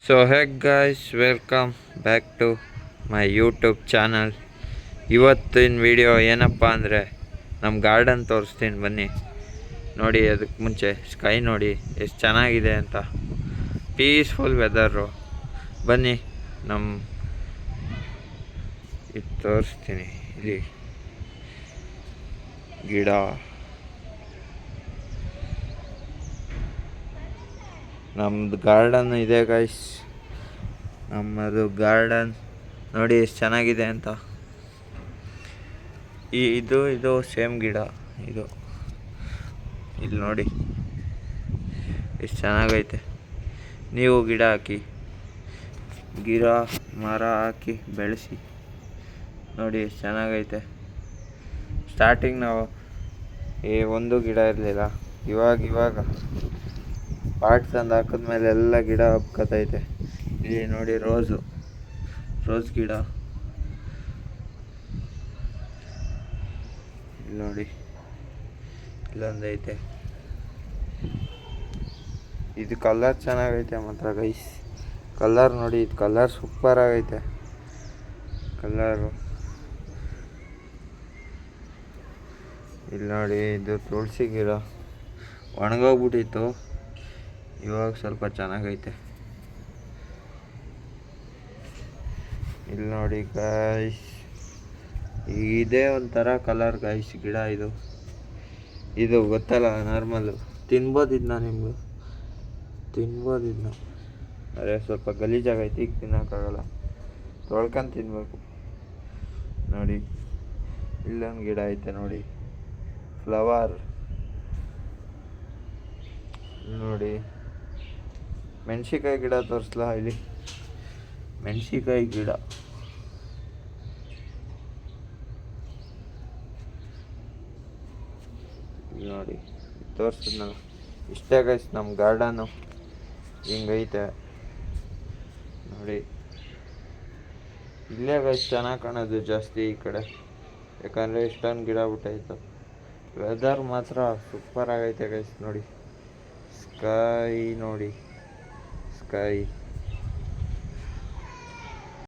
So hey guys, welcome back to my YouTube channel. ಇವತ್ತಿನ video ಏನಪ್ಪ ಅಂದರೆ ನಮ್ಮ ಗಾರ್ಡನ್ ತೋರಿಸ್ತೀನಿ ಬನ್ನಿ. ನೋಡಿ, ಅದಕ್ಕೆ ಮುಂಚೆ ಸ್ಕೈ ನೋಡಿ ಎಷ್ಟು ಚೆನ್ನಾಗಿದೆ ಅಂತ. Peaceful weather. ಬನ್ನಿ ನಮ್ಮ ಇದು ತೋರಿಸ್ತೀನಿ. ಇಲ್ಲಿ ಗಿಡ, ನಮ್ಮದು ಗಾರ್ಡನ್ ಇದೆ ಗೈಸ್. ನಮ್ಮದು ಗಾರ್ಡನ್ ನೋಡಿ ಎಷ್ಟು ಚೆನ್ನಾಗಿದೆ ಅಂತ. ಇದು ಸೇಮ್ ಗಿಡ. ಇದು ಇಲ್ಲಿ ನೋಡಿ ಎಷ್ಟು ಚೆನ್ನಾಗೈತೆ. ನೀವು ಗಿಡ ಹಾಕಿ, ಮರ ಹಾಕಿ ಬೆಳೆಸಿ. ನೋಡಿ ಎಷ್ಟು ಚೆನ್ನಾಗೈತೆ. ಸ್ಟಾರ್ಟಿಂಗ್ ನಾವು ಒಂದು ಗಿಡ ಇರಲಿಲ್ಲ, ಇವಾಗ ಪಾಟ್ ತಂದು ಹಾಕಿದ್ಮೇಲೆ ಎಲ್ಲ ಗಿಡ ಹಬ್ಕತೈತೆ. ಇಲ್ಲಿ ನೋಡಿ ರೋಸ್ ಗಿಡ. ಇಲ್ಲಿ ನೋಡಿ ಇಲ್ಲೊಂದೈತೆ. ಇದು ಕಲರ್ ಚೆನ್ನಾಗೈತೆ ಮಾತ್ರ ಗೈಸ್. ಕಲರ್ ನೋಡಿ, ಇದು ಕಲರ್ ಸೂಪರ್ ಆಗೈತೆ ಕಲರು. ಇಲ್ಲಿ ನೋಡಿ, ಇದು ತುಳಸಿ ಗಿಡ ಒಣಗೋಗ್ಬಿಟ್ಟಿತ್ತು, ಇವಾಗ ಸ್ವಲ್ಪ ಚೆನ್ನಾಗೈತೆ. ಇಲ್ಲಿ ನೋಡಿ ಗಾಯ್ಸ್, ಇದೇ ಒಂಥರ ಕಲರ್ ಗಾಯ್ಸ್ ಗಿಡ. ಇದು ಗೊತ್ತಲ್ಲ, ನಾರ್ಮಲ್ಲು ತಿನ್ಬೋದಿದ್ನ, ನಿಮ್ಗೆ ತಿನ್ಬೋದಿದ್ನ. ಅದೇ ಸ್ವಲ್ಪ ಗಲೀಜಾಗೈತೆ, ಈಗ ತಿನ್ನೋಕ್ಕಾಗಲ್ಲ, ತೊಳ್ಕೊಂಡು ತಿನ್ನಬೇಕು. ನೋಡಿ ಇಲ್ಲೊಂದು ಗಿಡ ಐತೆ ನೋಡಿ, ಫ್ಲವರ್. ನೋಡಿ ಮೆಣಸಿಕಾಯಿ ಗಿಡ ತೋರಿಸ್ಲಾ? ಇಲ್ಲಿ ಮೆಣಸಿಕಾಯಿ ಗಿಡ. ನೋಡಿ ತೋರಿಸಿದ್ನಲ್ಲ, ಇಷ್ಟೇ ಗೈಸ್ ನಮ್ಮ ಗಾರ್ಡನ್ನು. ಹಿಂಗೈತೆ ನೋಡಿ. ಇಲ್ಲೇ ಗೈಸ್ ಚೆನ್ನಾಗಿ ಕಾಣೋದು ಜಾಸ್ತಿ ಈ ಕಡೆ, ಯಾಕಂದರೆ ಇಷ್ಟೊಂದು ಗಿಡ ಬಿಟ್ಟೈತು. ವೆದರ್ ಮಾತ್ರ ಸೂಪರ್ ಆಗೈತೆ ಗೈಸ್. ನೋಡಿ ಸ್ಕೈ, ನೋಡಿ ಸ್ಕೈ.